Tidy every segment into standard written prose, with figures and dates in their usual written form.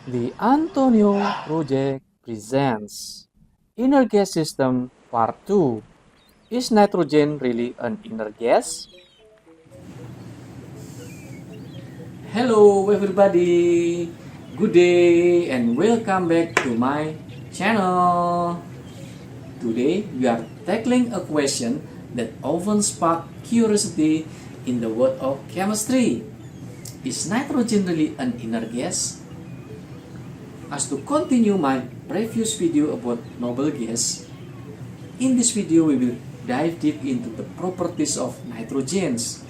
The Antonio Project presents Inner Gas System Part 2. Is nitrogen really an inner gas? Hello everybody, good day and welcome back to my channel. Today we are tackling a question that often sparks curiosity in the world of chemistry. Is nitrogen really an inner gas? As to continue my previous video about noble gas, in this video we will dive deep into the properties of nitrogens,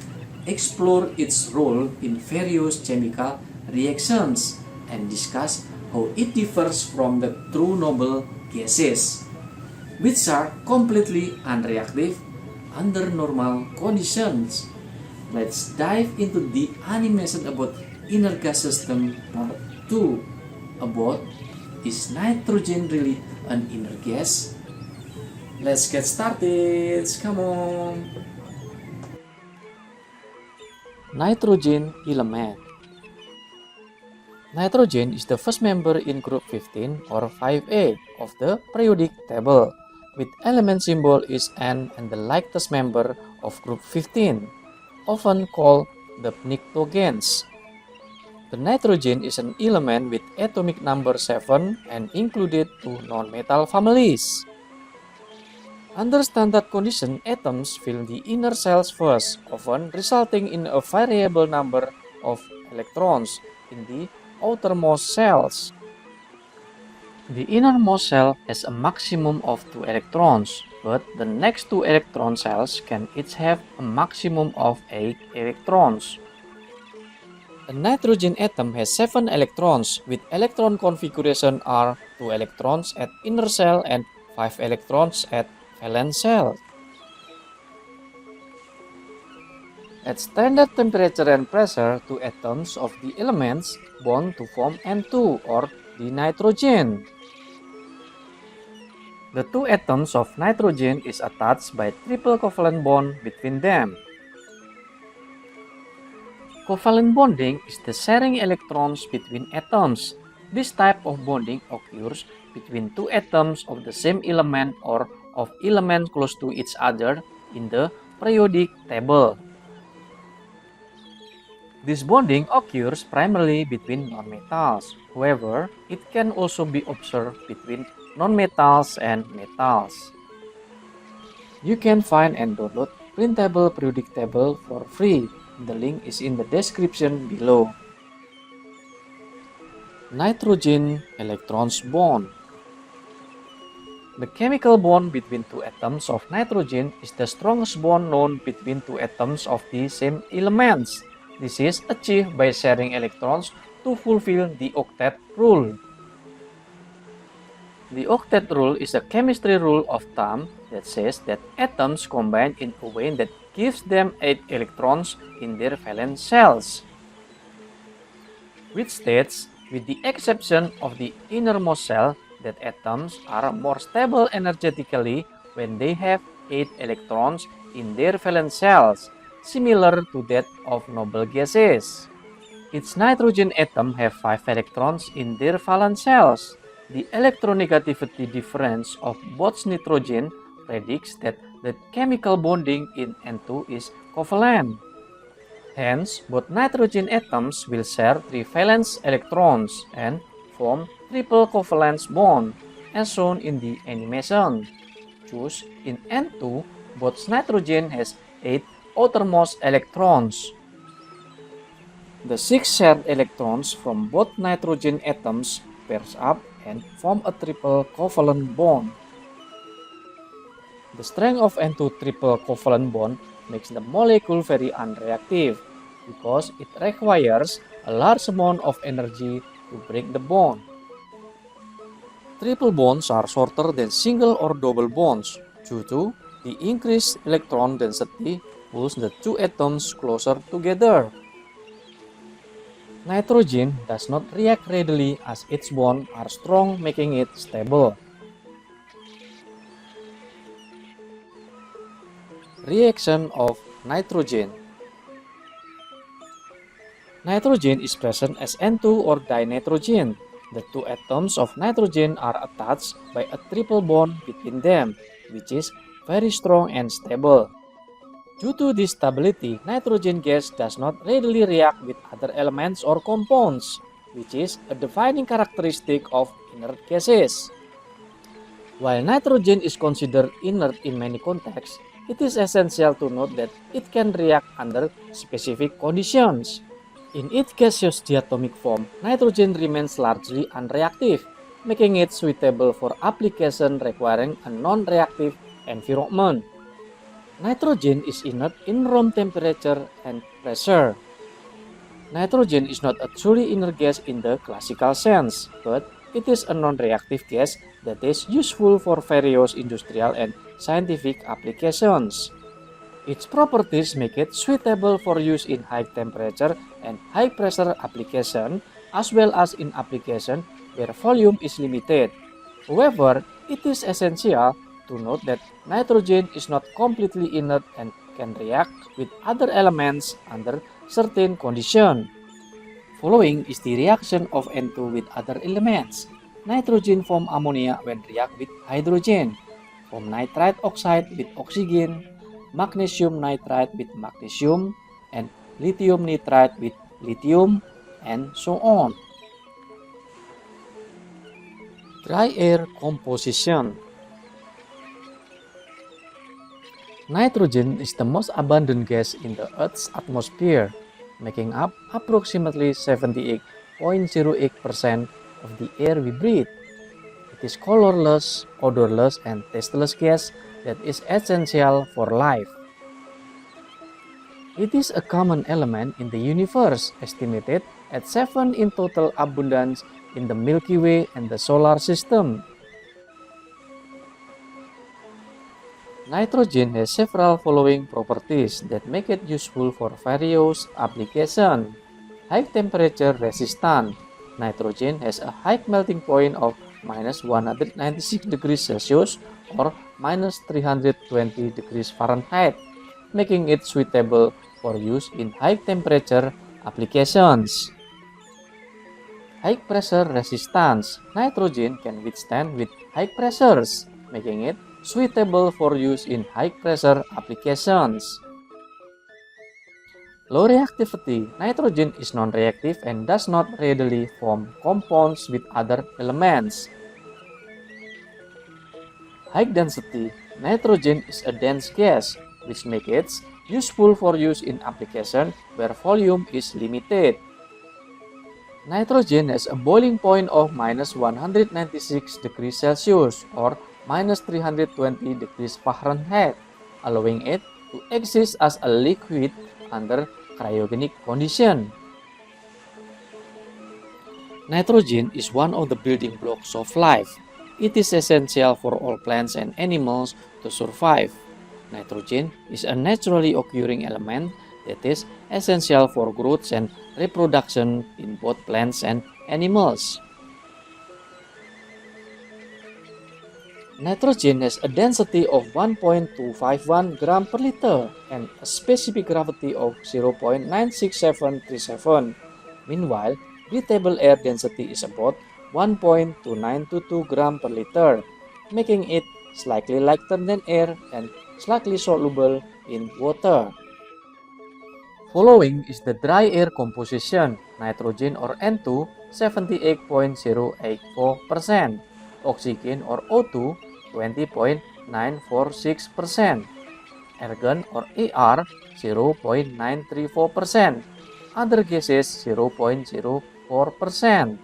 explore its role in various chemical reactions, and discuss how it differs from the true noble gases, which are completely unreactive under normal conditions. Let's dive into the animation about inner gas system part 2 about is nitrogen really an inner gas? Let's get started. Come on. Nitrogen element. Nitrogen is the first member in group 15 or 5A of the periodic table, with element symbol is N and the lightest member of group 15, often called the pnictogens. The nitrogen is an element with atomic number 7 and included two non-metal families. Under standard condition, atoms fill the inner cells first, often resulting in a variable number of electrons in the outermost cells. The innermost cell has a maximum of 2 electrons, but the next two electron cells can each have a maximum of 8 electrons. A nitrogen atom has 7 electrons, with electron configuration are 2 electrons at inner cell and 5 electrons at valence cell. At standard temperature and pressure, two atoms of the elements bond to form N2 or dinitrogen. The two atoms of nitrogen is attached by triple covalent bond between them. Covalent bonding is the sharing electrons between atoms. This type of bonding occurs between two atoms of the same element or of elements close to each other in the periodic table. This bonding occurs primarily between nonmetals. However, it can also be observed between nonmetals and metals. You can find and download printable periodic table for free. The link is in the description below. Nitrogen electrons bond. The chemical bond between two atoms of nitrogen is the strongest bond known between two atoms of the same elements. This is achieved by sharing electrons to fulfill the octet rule. The octet rule is a chemistry rule of thumb that says that atoms combine in a way that gives them 8 electrons in their valence cells, which states, with the exception of the innermost cell, that atoms are more stable energetically when they have 8 electrons in their valence cells, similar to that of noble gases. Each nitrogen atom have 5 electrons in their valence cells. The electronegativity difference of both nitrogen predicts that the chemical bonding in N2 is covalent. Hence, both nitrogen atoms will share 3 valence electrons and form triple covalence bond, as shown in the animation. Thus, in N2, both nitrogen has 8 outermost electrons. The 6 shared electrons from both nitrogen atoms pairs up and form a triple covalent bond. The strength of N2 triple covalent bond makes the molecule very unreactive because it requires a large amount of energy to break the bond. Triple bonds are shorter than single or double bonds due to the increased electron density pulls the two atoms closer together. Nitrogen does not react readily as its bonds are strong, making it stable. Reaction of nitrogen. Nitrogen is present as N2 or dinitrogen. The two atoms of nitrogen are attached by a triple bond between them, which is very strong and stable. Due to this stability, nitrogen gas does not readily react with other elements or compounds, which is a defining characteristic of inert gases. While nitrogen is considered inert in many contexts, it is essential to note that it can react under specific conditions. In its gaseous diatomic form, nitrogen remains largely unreactive, making it suitable for application requiring a non-reactive environment. Nitrogen is inert in room temperature and pressure. Nitrogen is not a truly inert gas in the classical sense, but it is a non-reactive gas that is useful for various industrial and scientific applications. Its properties make it suitable for use in high temperature and high pressure application, as well as in application where volume is limited. However, it is essential to note that nitrogen is not completely inert and can react with other elements under certain conditions. Following is the reaction of N2 with other elements. Nitrogen form ammonia when react with hydrogen, form nitrite oxide with oxygen, magnesium nitrite with magnesium, and lithium nitrite with lithium, and so on. Dry air composition. Nitrogen is the most abundant gas in the Earth's atmosphere, making up approximately 78.08% of the air we breathe. It is colorless, odorless, and tasteless gas that is essential for life. It is a common element in the universe, estimated at 7 in total abundance in the Milky Way and the solar system. Nitrogen has several following properties that make it useful for various applications. High temperature resistant. Nitrogen has a high melting point of -196 degrees Celsius or -320 degrees Fahrenheit, making it suitable for use in high temperature applications. High pressure resistance. Nitrogen can withstand with high pressures, making it suitable for use in high-pressure applications. Low reactivity. Nitrogen is non-reactive and does not readily form compounds with other elements. High density. Nitrogen is a dense gas, which makes it useful for use in applications where volume is limited. Nitrogen has a boiling point of -196 degrees Celsius or -320 degrees Fahrenheit, allowing it to exist as a liquid under cryogenic condition. Nitrogen is one of the building blocks of life. It is essential for all plants and animals to survive. Nitrogen is a naturally occurring element that is essential for growth and reproduction in both plants and animals. Nitrogen has a density of 1.251 gram per liter and a specific gravity of 0.96737. Meanwhile, breathable air density is about 1.2922 gram per liter, making it slightly lighter than air and slightly soluble in water. Following is the dry air composition. Nitrogen or N2 78.084%, oxygen or O2 20.946%, argon or AR 0.934%, other gases 0.04%.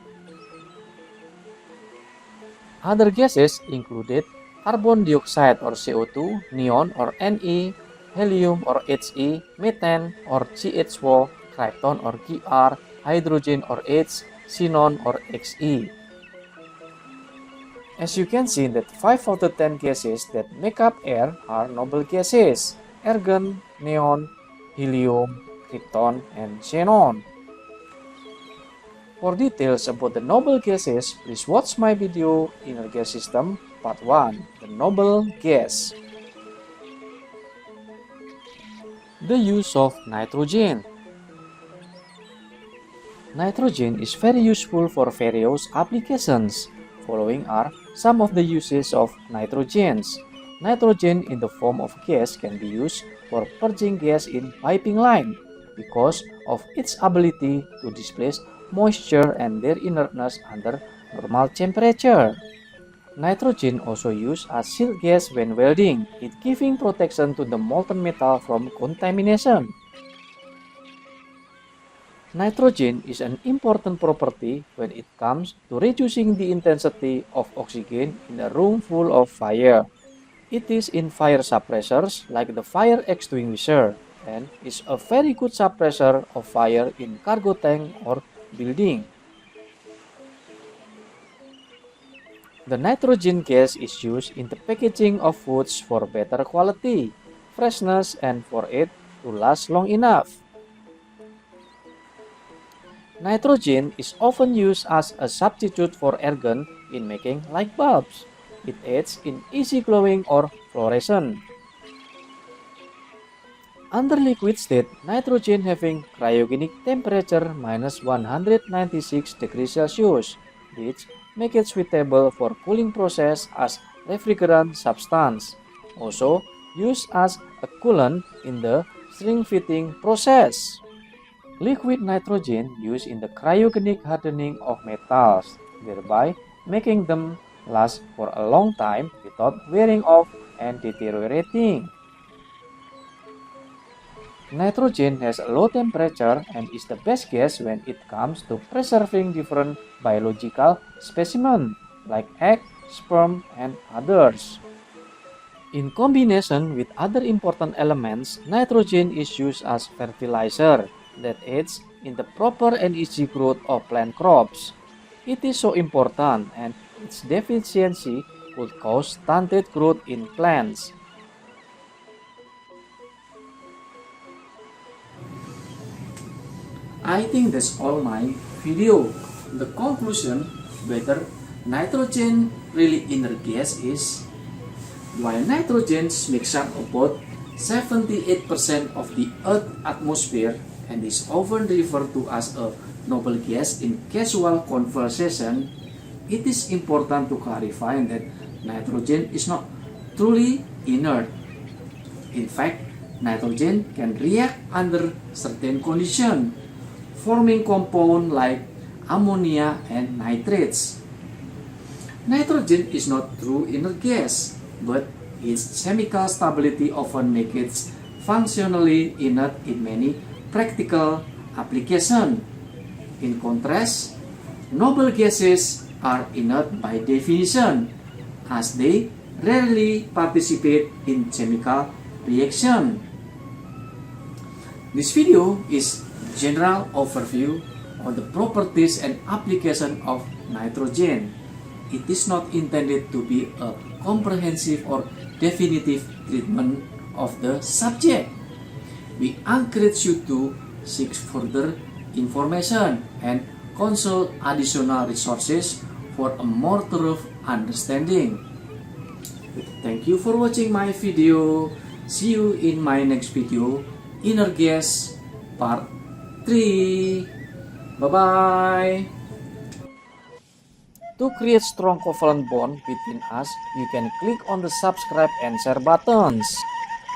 Other gases included carbon dioxide or CO2, neon or Ne, helium or He, methane or CH4, krypton or Kr, hydrogen or H, xenon or Xe. As you can see that 5 of the 10 gases that make up air are noble gases: argon, neon, helium, krypton, and xenon. For details about the noble gases, please watch my video Inner Gas System Part 1, the noble gas. The use of nitrogen. Nitrogen is very useful for various applications. Following are some of the uses of nitrogens. Nitrogen in the form of gas can be used for purging gas in piping line because of its ability to displace moisture and their inertness under normal temperature. Nitrogen also used as shield gas when welding, it giving protection to the molten metal from contamination. Nitrogen is an important property when it comes to reducing the intensity of oxygen in a room full of fire. It is in fire suppressors like the fire extinguisher and is a very good suppressor of fire in cargo tank or building. The nitrogen gas is used in the packaging of foods for better quality, freshness, and for it to last long enough. Nitrogen is often used as a substitute for argon in making light bulbs. It aids in easy glowing or fluorescence. Under liquid state, nitrogen having cryogenic temperature minus 196 degrees Celsius, which make it suitable for cooling process as refrigerant substance. Also used as a coolant in the shrink fitting process. Liquid nitrogen used in the cryogenic hardening of metals, thereby making them last for a long time without wearing off and deteriorating. Nitrogen has a low temperature and is the best gas when it comes to preserving different biological specimens like egg, sperm, and others. In combination with other important elements, nitrogen is used as fertilizer that aids in the proper and easy growth of plant crops. It is so important and its deficiency could cause stunted growth in plants. I think that's all my video. The conclusion whether nitrogen really inner gas is, while nitrogen makes up about 78% of the Earth's atmosphere and is often referred to as a noble gas in casual conversation, it is important to clarify that nitrogen is not truly inert. In fact, nitrogen can react under certain conditions, forming compounds like ammonia and nitrates. Nitrogen is not true inert gas, but its chemical stability often makes it functionally inert in many practical applications. In contrast, noble gases are inert by definition, as they rarely participate in chemical reaction. This video is general overview on the properties and application of nitrogen. It is not intended to be a comprehensive or definitive treatment of the subject. We encourage you to seek further information and consult additional resources for a more thorough understanding. Thank you for watching my video. See you in my next video, Inner Gas Part 3. Bye-bye. To create strong covalent bond between us, you can click on the subscribe and share buttons.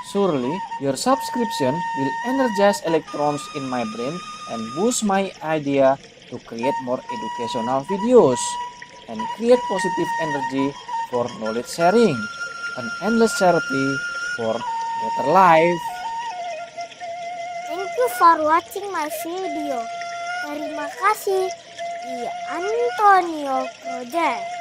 Surely, your subscription will energize electrons in my brain and boost my idea to create more educational videos and create positive energy for knowledge sharing, an endless charity for better life. Thank you for watching my video. Terima kasih. Di Antonio Project.